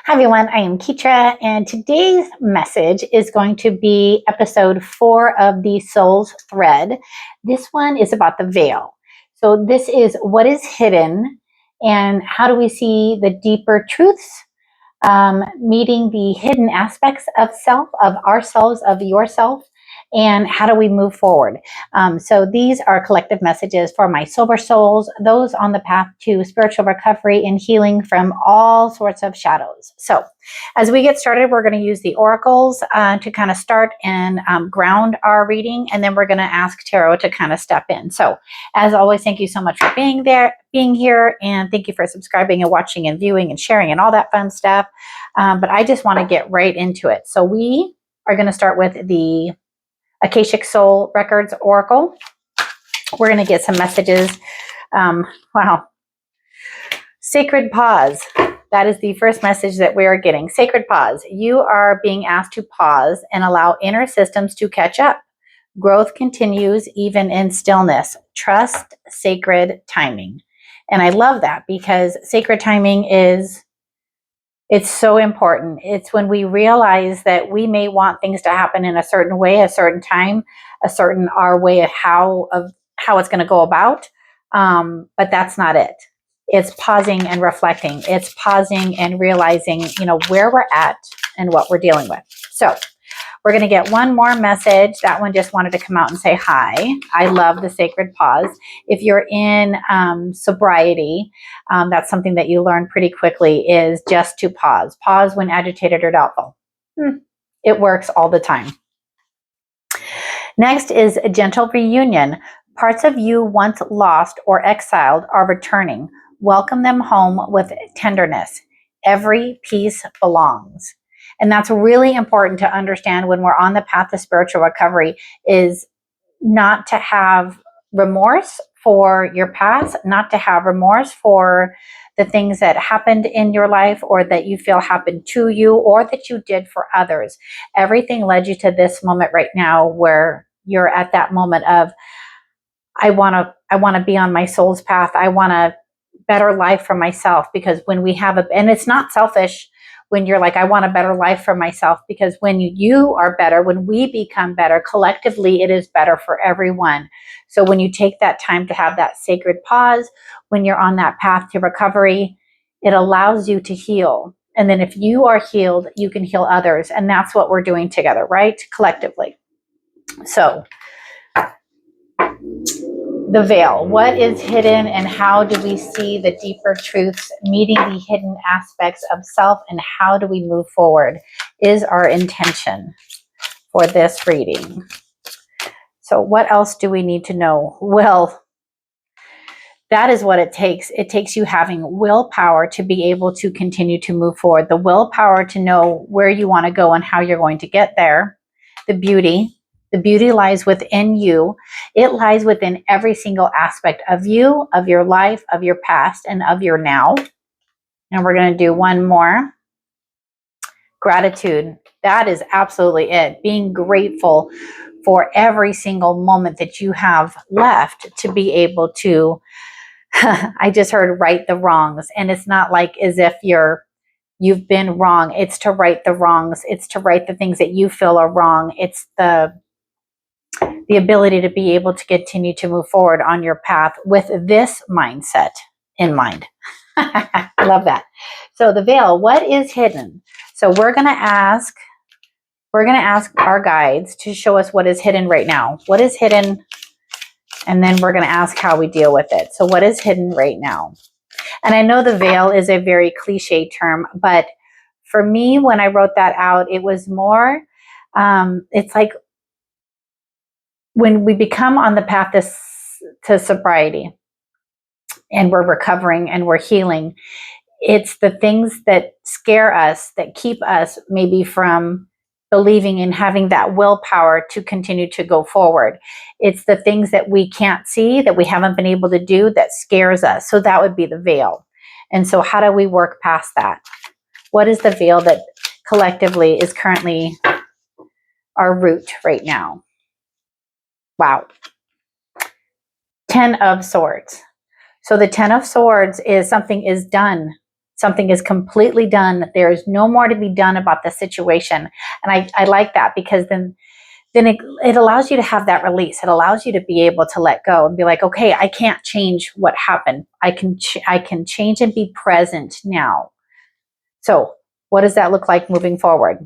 Hi everyone, I am Ketra, and today's message is going to be episode 4 of the Soul's Thread. This one is about the veil. So this is what is hidden and how do we see the deeper truths, meeting the hidden aspects of self, of ourselves, of yourself, and how do we move forward. So these are collective messages for my sober souls, those on the path to spiritual recovery and healing from all sorts of shadows. So as we get started, we're going to use the oracles to kind of start and ground our reading, and then we're going to ask Tarot to kind of step in. So as always, thank you so much for being here, and thank you for subscribing and watching and viewing and sharing and all that fun stuff. But I just want to get right into it. So we are going to start with the Akashic Soul Records Oracle. We're going to get some messages. Wow. Sacred pause. That is the first message that we are getting. Sacred pause. You are being asked to pause and allow inner systems to catch up. Growth continues even in stillness. Trust sacred timing. And I love that because sacred timing it's so important. It's when we realize that we may want things to happen in a certain way, a certain time, our way of how it's going to go about. But that's not it. It's pausing and reflecting. It's pausing and realizing, where we're at and what we're dealing with. So we're going to get one more message. That one just wanted to come out and say hi. I love the sacred pause. If you're in sobriety, that's something that you learn pretty quickly is just to pause. Pause when agitated or doubtful. It works all the time. Next is a gentle reunion. Parts of you once lost or exiled are returning. Welcome them home with tenderness. Every piece belongs. And that's really important to understand when we're on the path to spiritual recovery, is not to have remorse for your past, not to have remorse for the things that happened in your life or that you feel happened to you or that you did for others. Everything led you to this moment right now where you're at that moment of, I want to be on my soul's path. I want a better life for myself, because when we have and it's not selfish when you're like, I want a better life for myself, because when you are better, when we become better collectively, it is better for everyone. So when you take that time to have that sacred pause, when you're on that path to recovery, it allows you to heal. And then if you are healed, you can heal others. And that's what we're doing together, right? Collectively. So the veil. What is hidden and how do we see the deeper truths, meeting the hidden aspects of self, and how do we move forward is our intention for this reading. So what else do we need to know? Well, that is what it takes. It takes you having willpower to be able to continue to move forward, the willpower to know where you want to go and how you're going to get there, the beauty. The beauty lies within you. It lies within every single aspect of you, of your life, of your past, and of your now. And we're going to do one more. Gratitude. That is absolutely it. Being grateful for every single moment that you have left to be able to, I just heard, right the wrongs. And it's not like as if you've been wrong. It's to right the wrongs. It's to right the things that you feel are wrong. It's the ability to be able to continue to move forward on your path with this mindset in mind. I love that. So the veil, what is hidden? So we're going to ask our guides to show us what is hidden right now. What is hidden? And then we're going to ask how we deal with it. So what is hidden right now? And I know the veil is a very cliche term, but for me, when I wrote that out, it was more, it's like, when we become on the path to sobriety and we're recovering and we're healing, it's the things that scare us, that keep us maybe from believing and having that willpower to continue to go forward. It's the things that we can't see, that we haven't been able to do, that scares us. So that would be the veil. And so how do we work past that? What is the veil that collectively is currently our root right now? Wow. 10 of Swords. So the 10 of Swords is something is done. Something is completely done. There is no more to be done about the situation. And I like that, because then it allows you to have that release. It allows you to be able to let go and be like, okay, I can't change what happened. I can change and be present now. So what does that look like moving forward?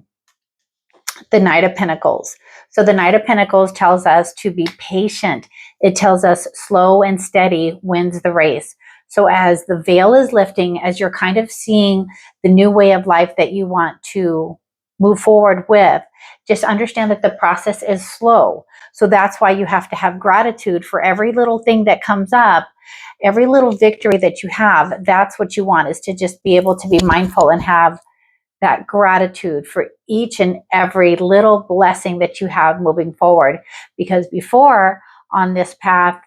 The Knight of Pentacles. So the Knight of Pentacles tells us to be patient. It tells us slow and steady wins the race. So as the veil is lifting, as you're kind of seeing the new way of life that you want to move forward with, just understand that the process is slow. So that's why you have to have gratitude for every little thing that comes up, every little victory that you have. That's what you want, is to just be able to be mindful and have that gratitude for each and every little blessing that you have moving forward. Because before, on this path,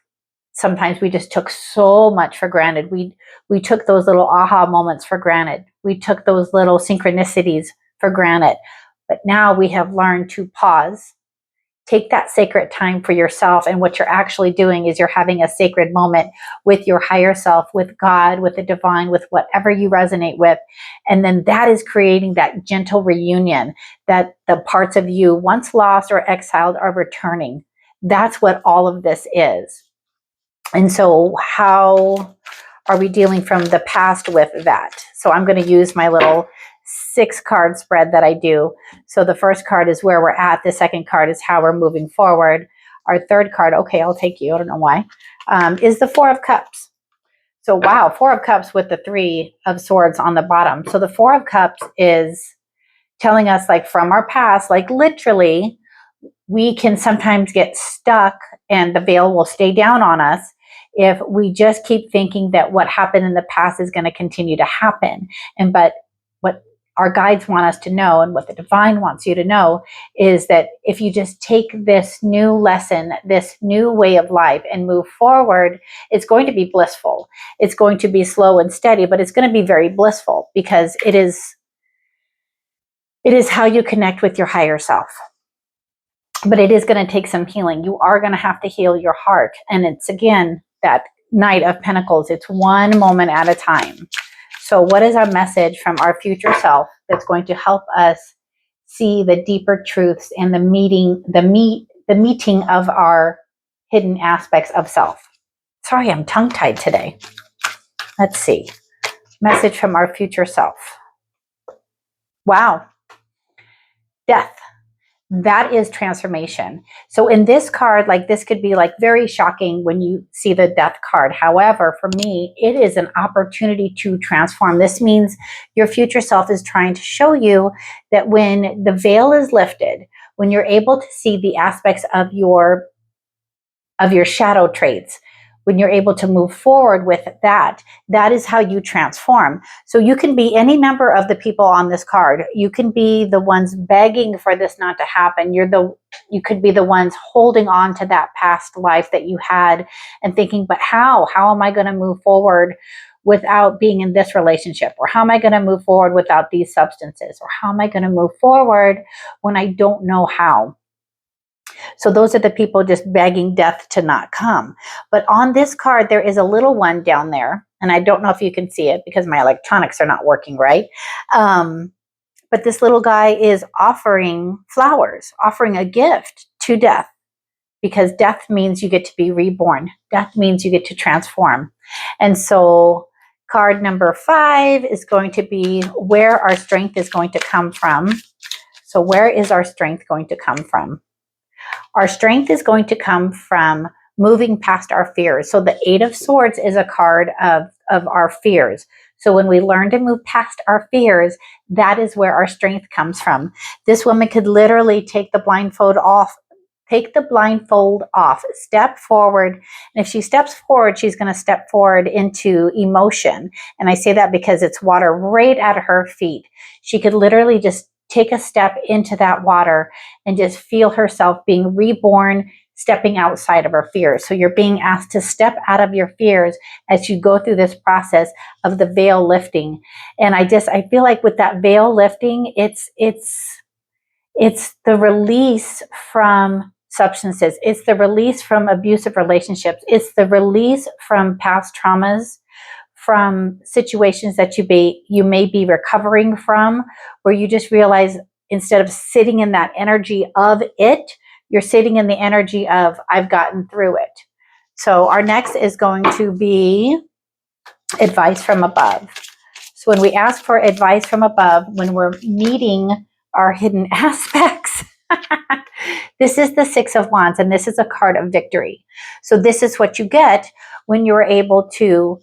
sometimes we just took so much for granted. We took those little aha moments for granted. We took those little synchronicities for granted. But now we have learned to pause, take that sacred time for yourself. And what you're actually doing is you're having a sacred moment with your higher self, with God, with the divine, with whatever you resonate with. And then that is creating that gentle reunion, that the parts of you once lost or exiled are returning. That's what all of this is. And so how are we dealing from the past with that? So I'm going to use my little 6-card spread that I do. So the first card is where we're at. The second card is how we're moving forward. Our third card, okay, I'll take you, I don't know why, is the 4 of Cups. So wow, 4 of Cups with the 3 of Swords on the bottom. So the 4 of Cups is telling us, like, from our past, like literally, we can sometimes get stuck and the veil will stay down on us if we just keep thinking that what happened in the past is going to continue to happen. But what our guides want us to know, and what the divine wants you to know, is that if you just take this new lesson, this new way of life, and move forward, it's going to be blissful. It's going to be slow and steady, but it's going to be very blissful, because it is how you connect with your higher self. But it is going to take some healing. You are going to have to heal your heart. And it's, again, that Knight of Pentacles. It's one moment at a time. So what is our message from our future self that's going to help us see the deeper truths and the meeting of our hidden aspects of self? Sorry, I'm tongue-tied today. Let's see. Message from our future self. Wow. Death. That is transformation. So in this card, like, this could be like very shocking when you see the Death card. However, for me, it is an opportunity to transform. This means your future self is trying to show you that when the veil is lifted, when you're able to see the aspects of your shadow traits, when you're able to move forward with that, that is how you transform. So you can be any number of the people on this card. You can be the ones begging for this not to happen. You could be the ones holding on to that past life that you had and thinking, but how am I going to move forward without being in this relationship? Or how am I going to move forward without these substances? Or how am I going to move forward when I don't know how? So those are the people just begging death to not come. But on this card, there is a little one down there. And I don't know if you can see it because my electronics are not working right. But this little guy is offering flowers, offering a gift to death. Because death means you get to be reborn. Death means you get to transform. And so card number 5 is going to be where our strength is going to come from. So where is our strength going to come from? Our strength is going to come from moving past our fears. So the 8 of Swords is a card of our fears. So when we learn to move past our fears, that is where our strength comes from. This woman could literally take the blindfold off, step forward. And if she steps forward, she's going to step forward into emotion. And I say that because it's water right at her feet. She could literally just take a step into that water and just feel herself being reborn, stepping outside of her fears. So you're being asked to step out of your fears as you go through this process of the veil lifting. And I feel like with that veil lifting, it's the release from substances. It's the release from abusive relationships. It's the release from past traumas, from situations that you may be recovering from, where you just realize instead of sitting in that energy of it, you're sitting in the energy of, I've gotten through it. So our next is going to be advice from above. So when we ask for advice from above, when we're meeting our hidden aspects, this is the Six of Wands, and this is a card of victory. So this is what you get when you're able to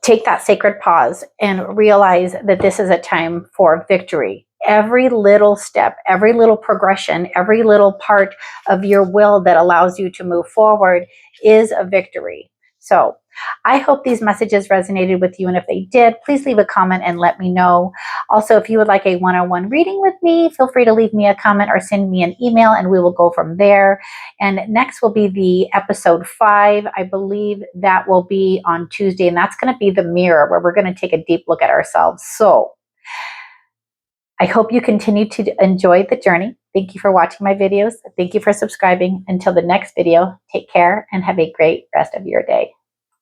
take that sacred pause and realize that this is a time for victory. Every little step, every little progression, every little part of your will that allows you to move forward is a victory. So I hope these messages resonated with you, and if they did, please leave a comment and let me know. Also, if you would like a one-on-one reading with me, feel free to leave me a comment or send me an email, and we will go from there. And next will be the episode 5. I believe that will be on Tuesday, and that's going to be the mirror, where we're going to take a deep look at ourselves. So I hope you continue to enjoy the journey. Thank you for watching my videos. Thank you for subscribing. Until the next video, take care and have a great rest of your day.